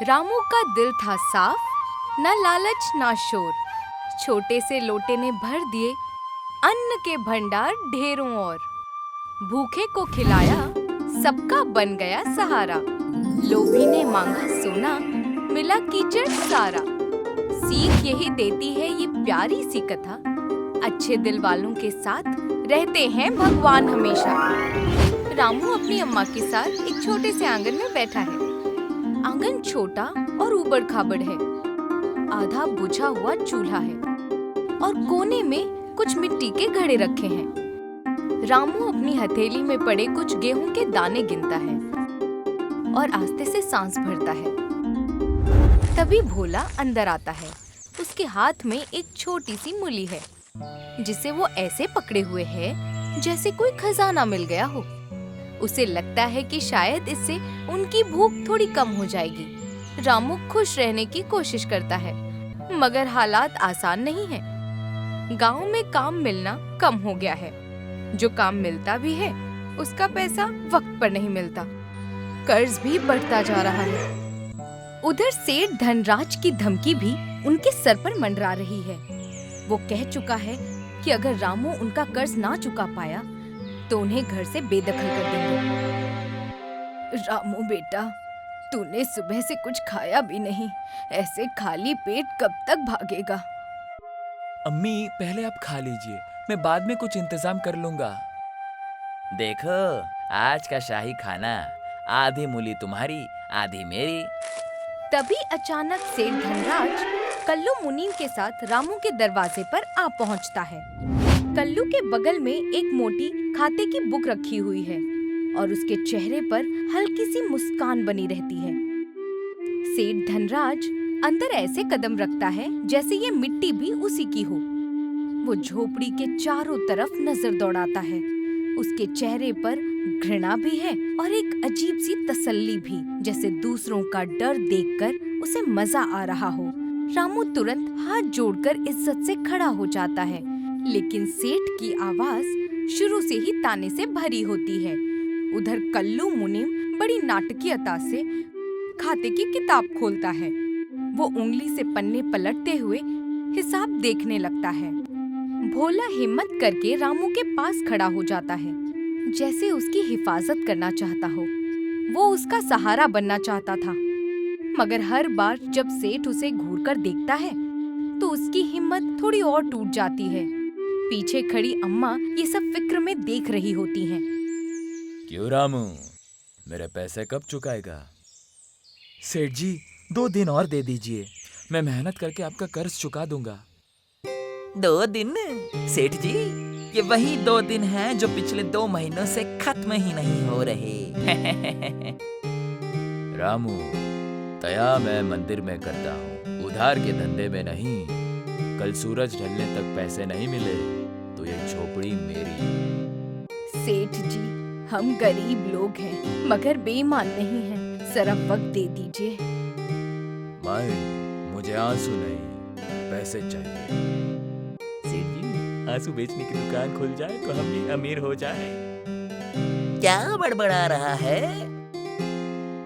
रामू का दिल था साफ, न लालच न शोर। छोटे से लोटे ने भर दिए अन्न के भंडार ढेरों और। भूखे को खिलाया, सबका बन गया सहारा। लोभी ने मांगा सोना, मिला कीचड़ सारा। सीख यही देती है ये प्यारी सी कथा, अच्छे दिल वालों के साथ रहते हैं भगवान हमेशा। रामू अपनी अम्मा के साथ एक छोटे से आंगन में बैठा है। आंगन छोटा और ऊबड़ खाबड़ है। आधा बुझा हुआ चूल्हा है और कोने में कुछ मिट्टी के घड़े रखे हैं। रामू अपनी हथेली में पड़े कुछ गेहूं के दाने गिनता है और आस्ते से सांस भरता है। तभी भोला अंदर आता है। उसके हाथ में एक छोटी सी मूली है, जिसे वो ऐसे पकड़े हुए है जैसे कोई खजाना मिल गया हो। उसे लगता है कि शायद इससे उनकी भूख थोड़ी कम हो जाएगी। रामू खुश रहने की कोशिश करता है, मगर हालात आसान नहीं है। गांव में काम मिलना कम हो गया है। जो काम मिलता भी है, उसका पैसा वक्त पर नहीं मिलता। कर्ज भी बढ़ता जा रहा है। उधर सेठ धनराज की धमकी भी उनके सर पर मंडरा रही है। वो कह चुका है कि अगर रामू उनका कर्ज ना चुका पाया तो उन्हें घर से बेदखल कर देंगे। रामू बेटा, तूने सुबह से कुछ खाया भी नहीं। ऐसे खाली पेट कब तक भागेगा? अम्मी, पहले आप खा लीजिए, मैं बाद में कुछ इंतजाम कर लूंगा। देखो, आज का शाही खाना, आधी मूली तुम्हारी, आधी मेरी। तभी अचानक सेठ धनराज कल्लू मुनीम के साथ रामू के दरवाजे पर आ पहुंचता है। कल्लू के बगल में एक मोटी खाते की बुक रखी हुई है और उसके चेहरे पर हल्की सी मुस्कान बनी रहती है। सेठ धनराज अंदर ऐसे कदम रखता है जैसे ये मिट्टी भी उसी की हो। वो झोपड़ी के चारों तरफ नजर दौड़ाता है। उसके चेहरे पर घृणा भी है और एक अजीब सी तसल्ली भी, जैसे दूसरों का डर देखकर उसे मजा आ रहा हो। रामू तुरंत हाथ जोड़कर इज्जत से खड़ा हो जाता है, लेकिन सेठ की आवाज शुरू से ही ताने से भरी होती है। उधर कल्लू मुनीम बड़ी नाटकीयता से खाते की किताब खोलता है। वो उंगली से पन्ने पलटते हुए हिसाब देखने लगता है। भोला हिम्मत करके रामू के पास खड़ा हो जाता है, जैसे उसकी हिफाजत करना चाहता हो। वो उसका सहारा बनना चाहता था, मगर हर बार जब सेठ उसे घूरकर देखता है तो उसकी हिम्मत थोड़ी और टूट जाती है। पीछे खड़ी अम्मा ये सब फिक्र में देख रही होती हैं। क्यों रामू, मेरे पैसे कब चुकाएगा? सेठ जी, 2 दिन और दे दीजिए, मैं मेहनत करके आपका कर्ज चुका दूंगा। 2 दिन? सेठ जी, ये वही 2 दिन हैं जो पिछले 2 महीनों से खत्म ही नहीं हो रहे। रामू, दया मैं मंदिर में करता हूँ, उधार के धंधे में नहीं। कल सूरज ढलने तक पैसे नहीं मिले तो ये झोपड़ी मेरी। सेठ जी, हम गरीब लोग हैं, मगर बेईमान नहीं हैं। जरा वक्त दे दीजिए। माई, मुझे आंसू नहीं, पैसे चाहिए। सेठ जी, आंसू बेचने की दुकान खुल जाए तो हम भी अमीर हो जाए। क्या बड़बड़ा रहा है?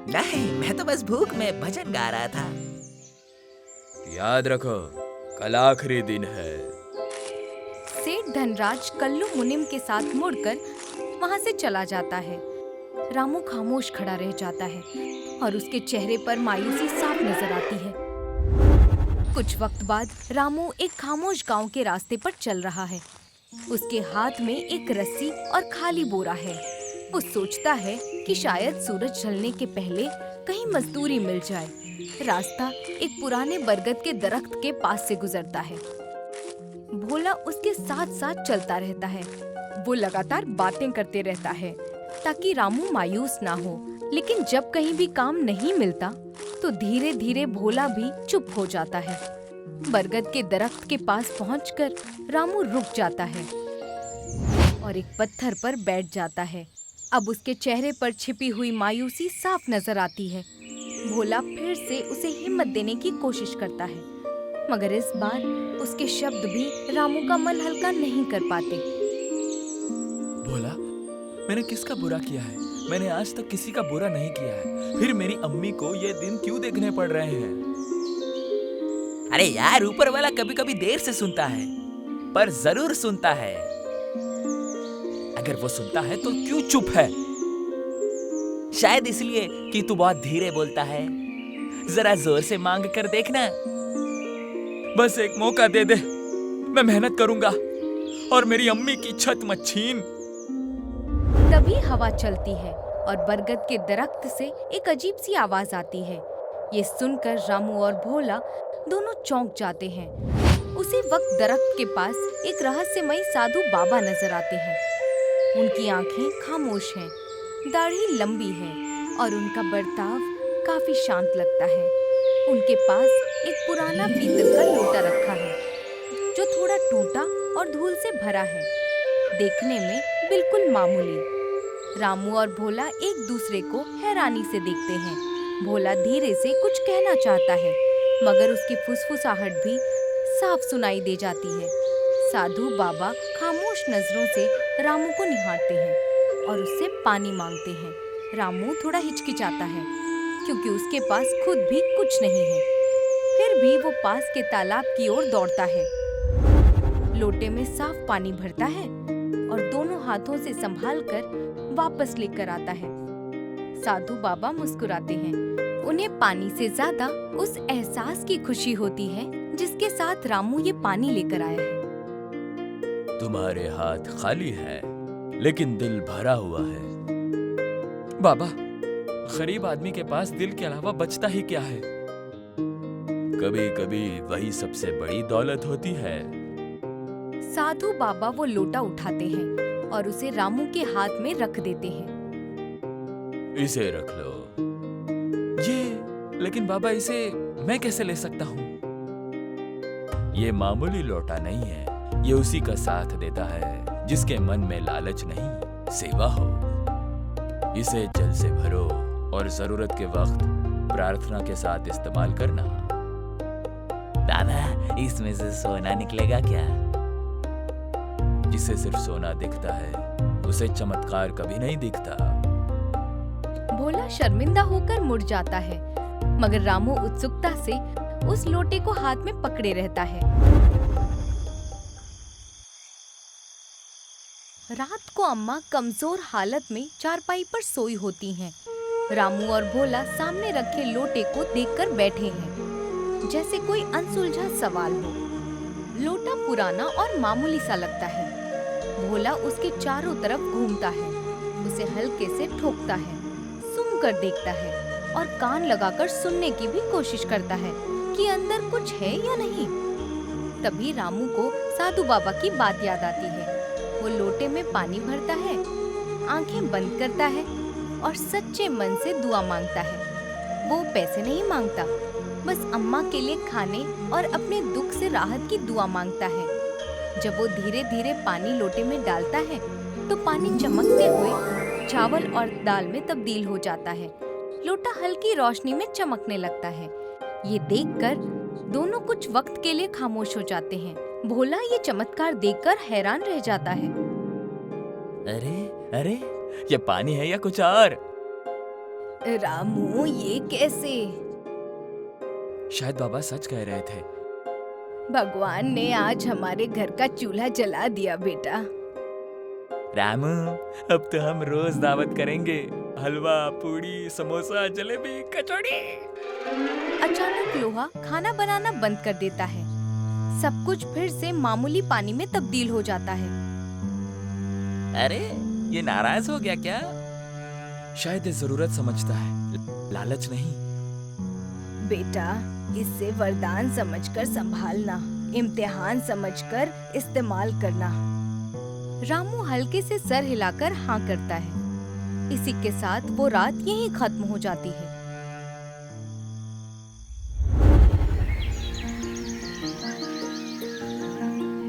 नहीं, मैं तो बस भूख में भजन गा रहा था। याद रखो, कल आखिरी दिन है। सेठ धनराज कल्लू मुनीम के साथ मुड़कर वहाँ से चला जाता है। रामू खामोश खड़ा रह जाता है और उसके चेहरे पर मायूसी साफ नजर आती है। कुछ वक्त बाद रामू एक खामोश गांव के रास्ते पर चल रहा है। उसके हाथ में एक रस्सी और खाली बोरा है। वो सोचता है कि शायद सूरज ढलने के पहले कहीं मजदूरी मिल जाए। रास्ता एक पुराने बरगद के दरख्त के पास से गुजरता है। भोला उसके साथ साथ चलता रहता है। वो लगातार बातें करते रहता है ताकि रामू मायूस ना हो, लेकिन जब कहीं भी काम नहीं मिलता तो धीरे धीरे भोला भी चुप हो जाता है। बरगद के दरख्त के पास पहुंचकर रामू रुक जाता है और एक पत्थर पर बैठ जाता है। अब उसके चेहरे पर छिपी हुई मायूसी साफ नजर आती है। भोला फिर से उसे हिम्मत देने की कोशिश करता है, मगर इस बार उसके शब्द भी रामू का मन हल्का नहीं कर पाते। भोला, मैंने किसका बुरा किया है? मैंने आज तक किसी का बुरा नहीं किया है। फिर मेरी अम्मी को ये दिन क्यों देखने पड़ रहे हैं? अरे यार, ऊपर वाला कभी कभी देर से सुनता है, पर जरूर सुनता है। अगर वो सुनता है तो क्यों चुप है? शायद इसलिए कि तू बहुत धीरे बोलता है। जरा जोर से मांग कर देखना। बस एक मौका दे दे, मैं मेहनत करूंगा और मेरी अम्मी की छत मत छीन। तभी हवा चलती है और बरगद के दरख्त से एक अजीब सी आवाज आती है। ये सुनकर रामू और भोला दोनों चौंक जाते हैं। उसी वक्त दरख्त के पास एक रहस्यमयी साधु बाबा नजर आते हैं। उनकी आंखें खामोश हैं, दाढ़ी लंबी है और उनका बर्ताव काफी शांत लगता है। उनके पास एक पुराना पीतल का लोटा रखा है जो थोड़ा टूटा और धूल से भरा है, देखने में बिल्कुल मामूली। रामू और भोला एक दूसरे को हैरानी से देखते हैं। भोला धीरे से कुछ कहना चाहता है, मगर उसकी फुसफुसाहट भी साफ सुनाई दे जाती है। साधु बाबा खामोश नजरों से रामू को निहारते हैं और उससे पानी मांगते हैं। रामू थोड़ा हिचकिचाता है क्योंकि उसके पास खुद भी कुछ नहीं है। फिर भी वो पास के तालाब की ओर दौड़ता है, लोटे में साफ पानी भरता है और दोनों हाथों से संभालकर वापस लेकर आता है। साधु बाबा मुस्कुराते हैं। उन्हें पानी से ज्यादा उस एहसास की खुशी होती है जिसके साथ रामू ये पानी लेकर आया है। तुम्हारे हाथ खाली है, लेकिन दिल भरा हुआ है। बाबा, गरीब आदमी के पास दिल के अलावा बचता ही क्या है? कभी कभी वही सबसे बड़ी दौलत होती है। साधु बाबा वो लोटा उठाते हैं और उसे रामू के हाथ में रख देते हैं। इसे रख लो। लेकिन बाबा, इसे मैं कैसे ले सकता हूँ? ये मामूली लोटा नहीं है, ये उसी का साथ देता है जिसके मन में लालच नहीं, सेवा हो। इसे जल से भरो और जरूरत के वक्त प्रार्थना के साथ इस्तेमाल करना। दादा, इसमें से सोना निकलेगा क्या? जिसे सिर्फ सोना दिखता है उसे चमत्कार कभी नहीं दिखता। भोला शर्मिंदा होकर मुड़ जाता है, मगर रामू उत्सुकता से उस लोटे को हाथ में पकड़े रहता है। रात को अम्मा कमजोर हालत में चारपाई पर सोई होती हैं। रामू और भोला सामने रखे लोटे को देखकर बैठे हैं, जैसे कोई अनसुलझा सवाल हो। लोटा पुराना और मामूली सा लगता है। भोला उसके चारों तरफ घूमता है, उसे हल्के से ठोकता है, सूंघ कर देखता है और कान लगाकर सुनने की भी कोशिश करता है कि अंदर कुछ है या नहीं। तभी रामू को साधु बाबा की बात याद आती है। वो लोटे में पानी भरता है, आंखें बंद करता है और सच्चे मन से दुआ मांगता है। वो पैसे नहीं मांगता, बस अम्मा के लिए खाने और अपने दुख से राहत की दुआ मांगता है। जब वो धीरे धीरे पानी लोटे में डालता है तो पानी चमकते हुए चावल और दाल में तब्दील हो जाता है। लोटा हल्की रोशनी में चमकने लगता है। ये देखकर दोनों कुछ वक्त के लिए खामोश हो जाते हैं। भोला ये चमत्कार देखकर हैरान रह जाता है। अरे अरे, ये पानी है या कुछ और? रामू, ये कैसे? शायद बाबा सच कह रहे थे। भगवान ने आज हमारे घर का चूल्हा जला दिया बेटा। रामू, अब तो हम रोज दावत करेंगे। हलवा, पूड़ी, समोसा, जलेबी, कचौड़ी। अचानक लोहा खाना बनाना बंद कर देता है। सब कुछ फिर से मामूली पानी में तब्दील हो जाता है। अरे, ये नाराज हो गया क्या? शायद ये जरूरत समझता है, लालच नहीं। बेटा, इसे वरदान समझकर संभालना, इम्तिहान समझकर इस्तेमाल करना। रामू हल्के से सर हिलाकर हाँ करता है। इसी के साथ वो रात यहीं खत्म हो जाती है।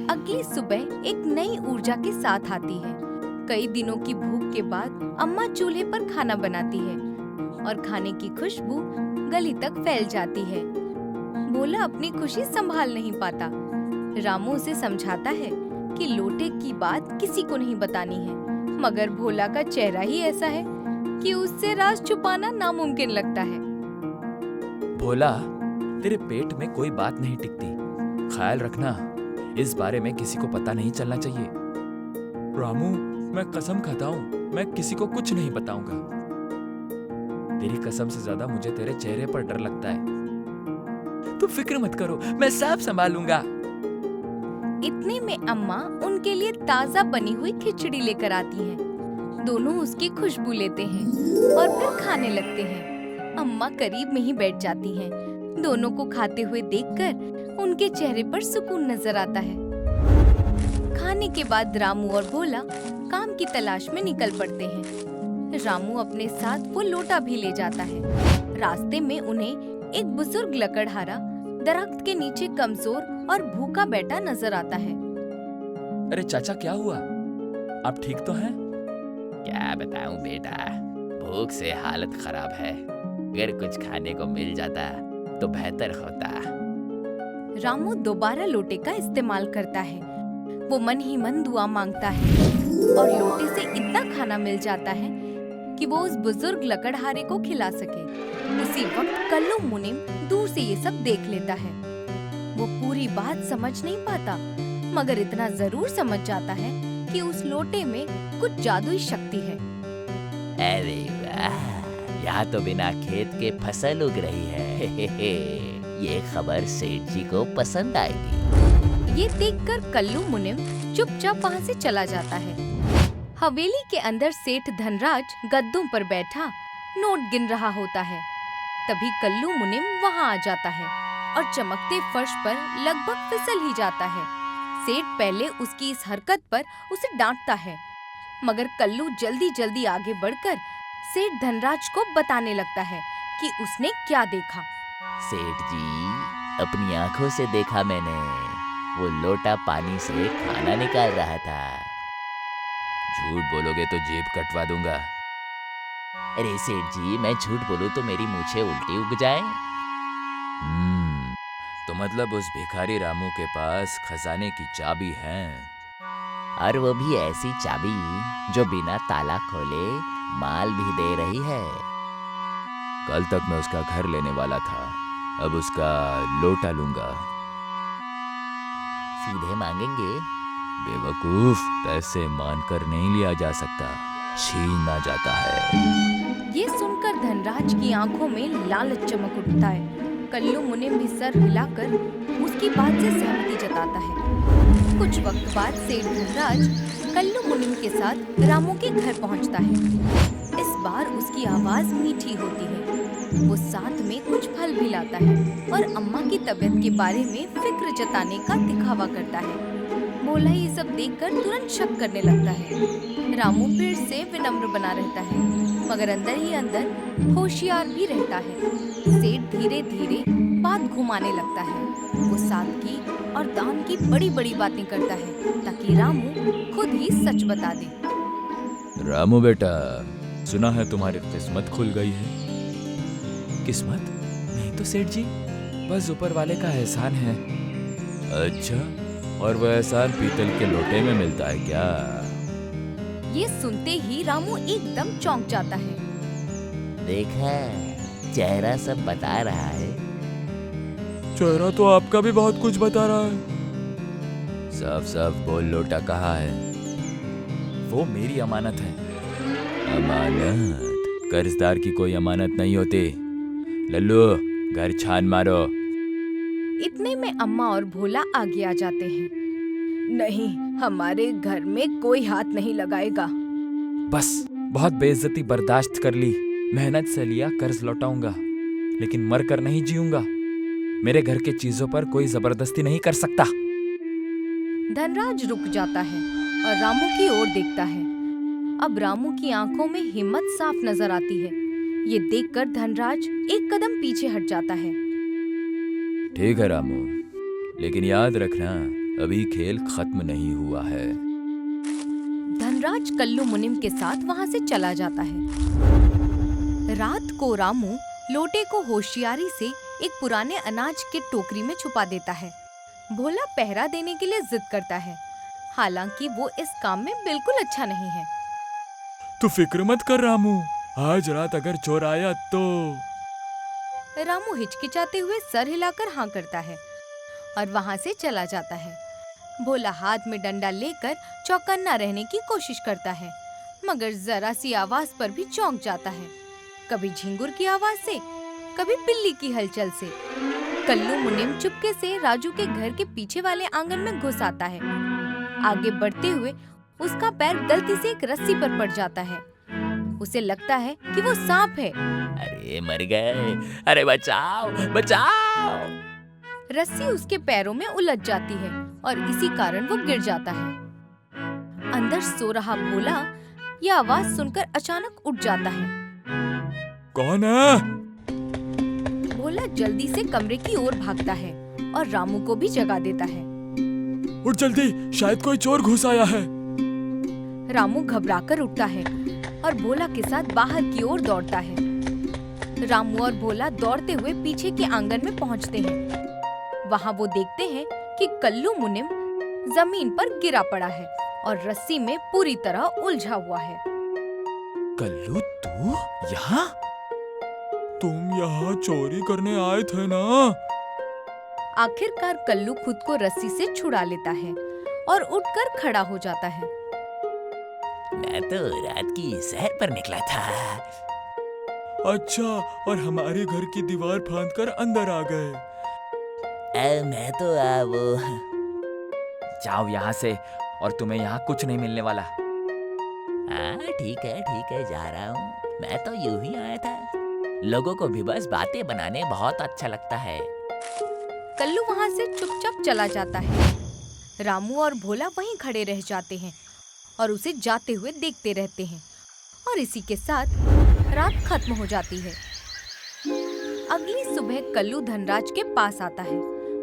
अगली सुबह एक नई ऊर्जा के साथ आती है। कई दिनों की भूख के बाद अम्मा चूल्हे पर खाना बनाती है और खाने की खुशबू गली तक फैल जाती है। भोला अपनी खुशी संभाल नहीं पाता। रामू उसे समझाता है कि लोटे की बात किसी को नहीं बतानी है, मगर भोला का चेहरा ही ऐसा है कि उससे राज छुपाना नामुमकिन लगता है। भोला, तेरे पेट में कोई बात नहीं टिकती। ख्याल रखना, इस बारे में किसी को पता नहीं चलना चाहिए। रामू, मैं कसम खाता हूँ, मैं किसी को कुछ नहीं बताऊंगा। तेरी कसम से ज्यादा मुझे तेरे चेहरे पर डर लगता है। तू फिक्र मत करो, मैं सब संभालूंगा। इतने में अम्मा उनके लिए ताजा बनी हुई खिचड़ी लेकर आती हैं। दोनों उसकी खुशबू लेते हैं और फिर खाने लगते हैं। अम्मा करीब में ही बैठ जाती हैं। दोनों को खाते हुए देखकर उनके चेहरे पर सुकून नजर आता है। खाने के बाद रामू और भोला काम की तलाश में निकल पड़ते हैं। रामू अपने साथ वो लोटा भी ले जाता है। रास्ते में उन्हें एक बुजुर्ग लकड़हारा दरख्त के नीचे कमजोर और भूखा बैठा नजर आता है। अरे चाचा, क्या हुआ? आप ठीक तो हैं? क्या बताऊं बेटा, भूख से हालत खराब है। अगर कुछ खाने को मिल जाता तो बेहतर होता। रामू दोबारा लोटे का इस्तेमाल करता है। वो मन ही मन दुआ मांगता है और लोटे से इतना खाना मिल जाता है कि वो उस बुजुर्ग लकड़हारे को खिला सके। उसी वक्त कल्लू मुनिम दूर से ये सब देख लेता है। वो पूरी बात समझ नहीं पाता, मगर इतना जरूर समझ जाता है कि उस लोटे में कुछ जादुई शक्ति है। अरे वाह, यहाँ तो बिना खेत के फसल उग रही है। ये खबर सेठ जी को पसंद आएगी। ये देखकर कल्लू मुनिम चुपचाप वहाँ से चला जाता है। हवेली के अंदर सेठ धनराज गद्दों पर बैठा नोट गिन रहा होता है। तभी कल्लू मुनिम वहाँ आ जाता है और चमकते फर्श पर लगभग फिसल ही जाता है। सेठ पहले उसकी इस हरकत पर उसे डांटता है, मगर कल्लू जल्दी जल्दी आगे बढ़कर सेठ धनराज को बताने लगता है कि उसने क्या देखा। सेठ जी, अपनी आंखों से देखा मैंने। वो लोटा पानी से खाना निकाल रहा था। झूठ बोलोगे तो जेब कटवा दूंगा। अरे सेठ जी, मैं झूठ बोलूं तो मेरी मूछें उल्टी उग जाएं। तो मतलब उस भिखारी रामू के पास खजाने की चाबी है? और वो भी ऐसी चाबी जो बिना ताला खोले माल भी दे रही है। कल तक मैं उसका घर लेने वाला था, अब उसका लोटा लूंगा। सीधे मांगेंगे? बेवकूफ, पैसे मानकर नहीं लिया जा सकता, छीना जाता है। ये सुनकर धनराज की आंखों में लालच चमक उठता है। कल्लू मुनिम भी सर हिलाकर उसकी बात से सहमति जताता है। कुछ वक्त बाद सेठ धनराज कल्लू मुनिम के साथ रामू के घर पहुंचता है। इस बार उसकी आवाज मीठी होती है। वो साथ में कुछ फल भी लाता है और अम्मा की तबीयत के बारे में फिक्र जताने का दिखावा करता है। भोला ये सब देखकर तुरंत शक करने लगता है। रामू फिर से विनम्र बना रहता है, मगर अंदर ही अंदर होशियार भी रहता है। सेठ धीरे धीरे बात घुमाने लगता है। वो सादगी और दान की बड़ी बड़ी बातें करता है ताकि रामू खुद ही सच बता दे। रामू बेटा, सुना है तुम्हारी किस्मत खुल गई है। किस्मत? नहीं तो सेठ जी, बस ऊपर वाले का एहसान है। अच्छा, और वह एहसान पीतल के लोटे में मिलता है क्या? ये सुनते ही रामू एकदम चौंक जाता है। देखा, चेहरा सब बता रहा है। चेहरा तो आपका भी बहुत कुछ बता रहा है। साफ साफ बोल, लोटा कहाँ है? वो मेरी अमानत है। अमानत? कर्जदार की कोई अमानत नहीं होती। लल्लू, घर छान मारो। इतने में अम्मा और भोला आगे आ जाते हैं। नहीं, हमारे घर में कोई हाथ नहीं लगाएगा। बस, बहुत बेइज्जती बर्दाश्त कर ली। मेहनत से लिया कर्ज लौटाऊंगा, लेकिन मरकर नहीं जीऊंगा। मेरे घर के चीजों पर कोई जबरदस्ती नहीं कर सकता। धनराज रुक जाता है और रामू की ओर देखता है। अब रामू की आंखों में हिम्मत साफ नजर आती है। ये देखकर धनराज एक कदम पीछे हट जाता है। ठीक है रामू, लेकिन याद रखना, अभी खेल खत्म नहीं हुआ है। धनराज कल्लू मुनिम के साथ वहाँ से चला जाता है। रात को रामू लोटे को होशियारी से एक पुराने अनाज के टोकरी में छुपा देता है। भोला पहरा देने के लिए जिद करता है, हालांकि वो इस काम में बिल्कुल अच्छा नहीं है। तू फिक्र मत कर रामू, आज रात अगर चोर आया तो। रामू हिचकिचाते हुए सर हिलाकर हाँ करता है और वहाँ से चला जाता है। भोला हाथ में डंडा लेकर चौकन्ना रहने की कोशिश करता है, मगर जरा सी आवाज पर भी चौंक जाता है। कभी झिंगुर की आवाज से, कभी बिल्ली की हलचल से। कल्लू मुनिम चुपके से राजू के घर के पीछे वाले आंगन में घुस आता है। आगे बढ़ते हुए उसका पैर गलती से एक रस्सी पर पड़ जाता है। उसे लगता है कि वो सांप है। अरे मर गए, अरे बचाओ बचाओ। रस्सी उसके पैरों में उलझ जाती है और इसी कारण वो गिर जाता है। अंदर सो रहा भोला यह आवाज सुनकर अचानक उठ जाता है। कौन है? भोला जल्दी से कमरे की ओर भागता है और रामू को भी जगा देता है। उठ जल्दी, शायद कोई चोर घुस आया है। रामू घबराकर उठता है और भोला के साथ बाहर की ओर दौड़ता है। रामू और भोला दौड़ते हुए पीछे के आंगन में पहुंचते हैं। वहां वो देखते हैं कि कल्लू मुनिम जमीन पर गिरा पड़ा है और रस्सी में पूरी तरह उलझा हुआ है। कल्लू, तू यहाँ? तुम यहाँ चोरी करने आए थे ना? आखिरकार कल्लू खुद को रस्सी से छुड़ा लेता है और उठकर खड़ा हो जाता है। मैं तो रात की सैर पर निकला था। अच्छा, और हमारे घर की दीवार फांदकर अंदर आ गए। मैं तो वो जाओ यहाँ से, और तुम्हें यहाँ कुछ नहीं मिलने वाला। हाँ ठीक है जा रहा हूँ। मैं तो यूं ही आया था। लोगों को भी बस बातें बनाने बहुत अच्छा लगता है। कल्लू वहाँ से चुपचाप चला जाता है। रामू और भोला वहीं खड़े रह जाते हैं और उसे जाते हुए देखते रहते हैं और इसी के साथ रात खत्म हो जाती है। अगली सुबह कल्लू धनराज के पास आता है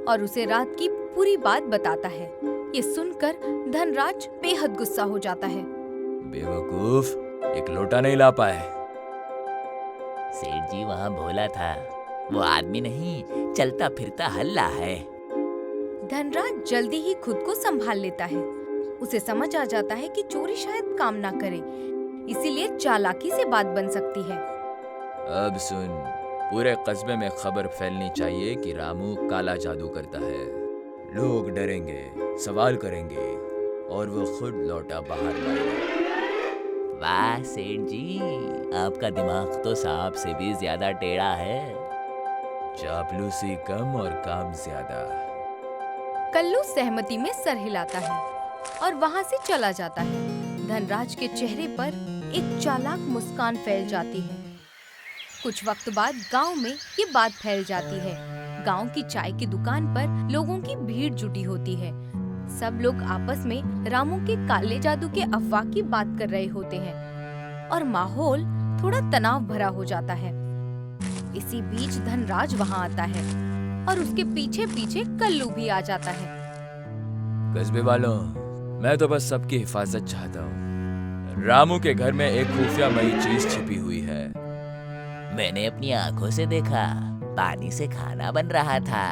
और उसे रात की पूरी बात बताता है। ये सुनकर धनराज बेहद गुस्सा हो जाता है। बेवकूफ, एक लोटा नहीं ला पाए। सेठ जी, वहाँ भोला था, वो आदमी नहीं, चलता फिरता हल्ला है। धनराज जल्दी ही खुद को संभाल लेता है। उसे समझ आ जाता है कि चोरी शायद काम ना करे, इसीलिए चालाकी से बात बन सकती है। अब सुन, पूरे कस्बे में खबर फैलनी चाहिए कि रामू काला जादू करता है। लोग डरेंगे, सवाल करेंगे और वो खुद लौटा बाहर लाएगा। वाह सेठ जी, आपका दिमाग तो सांप से भी ज्यादा टेढ़ा है। चापलूसी कम और काम ज्यादा। कल्लू सहमति में सर हिलाता है और वहाँ से चला जाता है। धनराज के चेहरे पर एक चालाक मुस्कान फैल जाती है। कुछ वक्त बाद गांव में ये बात फैल जाती है। गांव की चाय की दुकान पर लोगों की भीड़ जुटी होती है। सब लोग आपस में रामू के काले जादू के अफवाह की बात कर रहे होते हैं और माहौल थोड़ा तनाव भरा हो जाता है। इसी बीच धनराज वहाँ आता है और उसके पीछे पीछे कल्लू भी आ जाता है। कस्बे वालों, मैं तो बस सबकी हिफाजत चाहता हूँ। रामू के घर में एक खुफियामयी चीज छिपी हुई है। मैंने अपनी आंखों से देखा, पानी से खाना बन रहा था।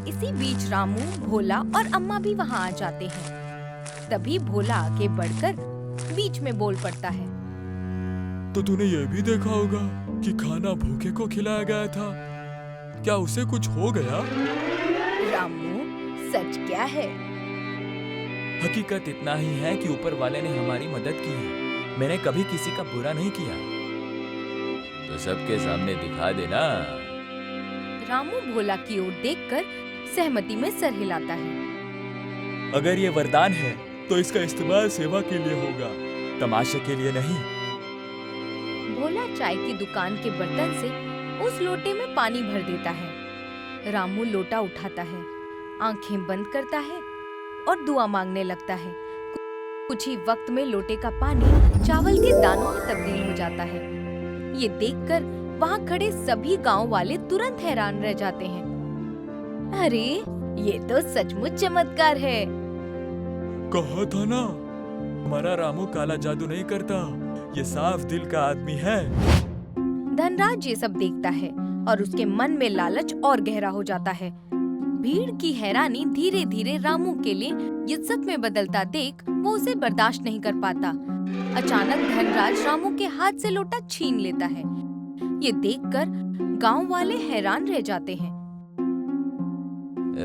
इसी बीच रामू, भोला और अम्मा भी वहाँ आ जाते हैं। तभी भोला आगे बढ़कर बीच में बोल पड़ता है। तो तूने ये भी देखा होगा कि खाना भूखे को खिलाया गया था। क्या उसे कुछ हो गया? रामू, सच क्या है? हकीकत इतना ही है कि ऊपर वाले ने हमारी मदद की है। मैंने कभी किसी का बुरा नहीं किया। तो सबके सामने दिखा देना। रामू भोला की ओर देखकर सहमति में सर हिलाता है। अगर ये वरदान है तो इसका इस्तेमाल सेवा के लिए होगा, तमाशे के लिए नहीं। भोला चाय की दुकान के बर्तन से उस लोटे में पानी भर देता है। रामू लोटा उठाता है, आंखें बंद करता है और दुआ मांगने लगता है। कुछ ही वक्त में लोटे का पानी चावल के दानों में तब्दील हो जाता है। ये देखकर वहाँ खड़े सभी गांव वाले तुरंत हैरान रह जाते हैं। अरे, ये तो सचमुच चमत्कार है। कहा था ना, हमारा रामू काला जादू नहीं करता, ये साफ दिल का आदमी है। धनराज ये सब देखता है और उसके मन में लालच और गहरा हो जाता है। भीड़ की हैरानी धीरे धीरे रामू के लिए इज्जत में बदलता देख वो उसे बर्दाश्त नहीं कर पाता अचानक धनराज रामू के हाथ से लोटा छीन लेता है। ये देखकर गांव वाले हैरान रह जाते हैं।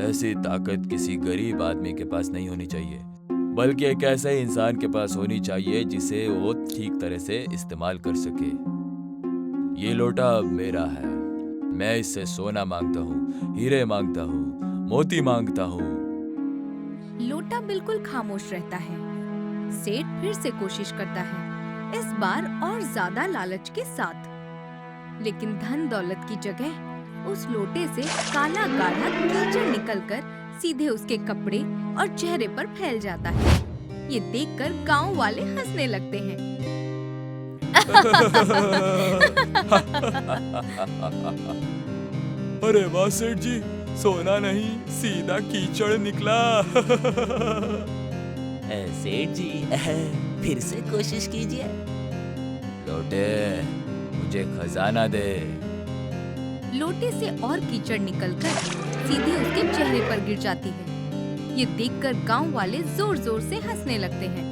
ऐसी ताकत किसी गरीब आदमी के पास नहीं होनी चाहिए, बल्कि एक ऐसे इंसान के पास होनी चाहिए जिसे वो ठीक तरह से इस्तेमाल कर सके। ये लोटा अब मेरा है। मैं इससे सोना मांगता हूँ, हीरे मांगता हूँ, मोती मांगता हूँ। लोटा बिल्कुल खामोश रहता है। सेठ फिर से कोशिश करता है, इस बार और ज्यादा लालच के साथ। लेकिन धन दौलत की जगह उस लोटे से काला गाढ़ा कीचड़ निकलकर सीधे उसके कपड़े और चेहरे पर फैल जाता है। ये देखकर गांव वाले हंसने लगते हैं। अरे वाह सेठ जी, सोना नहीं सीधा कीचड़ निकला। सेठ जी फिर से कोशिश कीजिए। लोटे, मुझे खजाना दे। लोटे से और कीचड़ निकलकर सीधे उसके चेहरे पर गिर जाती है। ये देखकर गांव वाले जोर जोर से हंसने लगते हैं।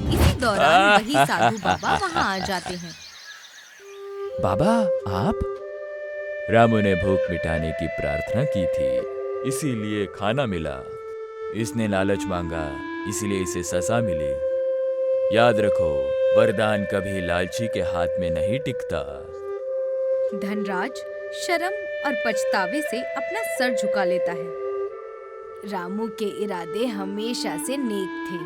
इसी दौरान वही साधु बाबा वहाँ आ जाते हैं। बाबा, आप? रामू ने भूख मिटाने की प्रार्थना की थी, इसीलिए खाना मिला। इसने लालच मांगा, इसीलिए इसे सजा मिली। याद रखो, वरदान कभी लालची के हाथ में नहीं टिकता। धनराज शर्म और पछतावे से अपना सर झुका लेता है। रामू के इरादे हमेशा से नेक थे,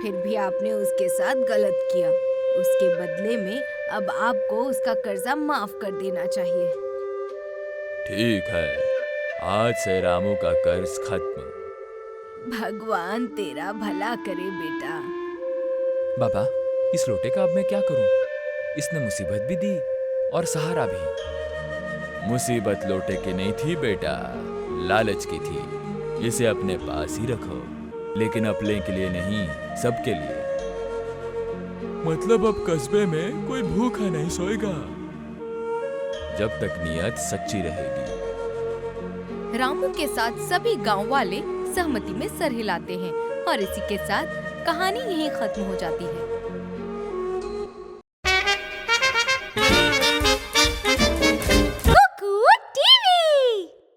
फिर भी आपने उसके साथ गलत किया। उसके बदले में अब आपको उसका कर्जा माफ कर देना चाहिए। ठीक है, आज से रामू का कर्ज खत्म। भगवान तेरा भला करे बेटा। बाबा, इस लोटे का अब मैं क्या करूं? इसने मुसीबत भी दी और सहारा भी। मुसीबत लोटे की नहीं थी बेटा, लालच की थी। इसे अपने पास ही रखो, लेकिन अपने के लिए नहीं, सबके लिए। मतलब अब कस्बे में कोई भूखा नहीं सोएगा, जब तक नीयत सच्ची रहेगी। रामू के साथ सभी गांव वाले सहमति में सर हिलाते हैं और इसी के साथ कहानी यहीं खत्म हो जाती है।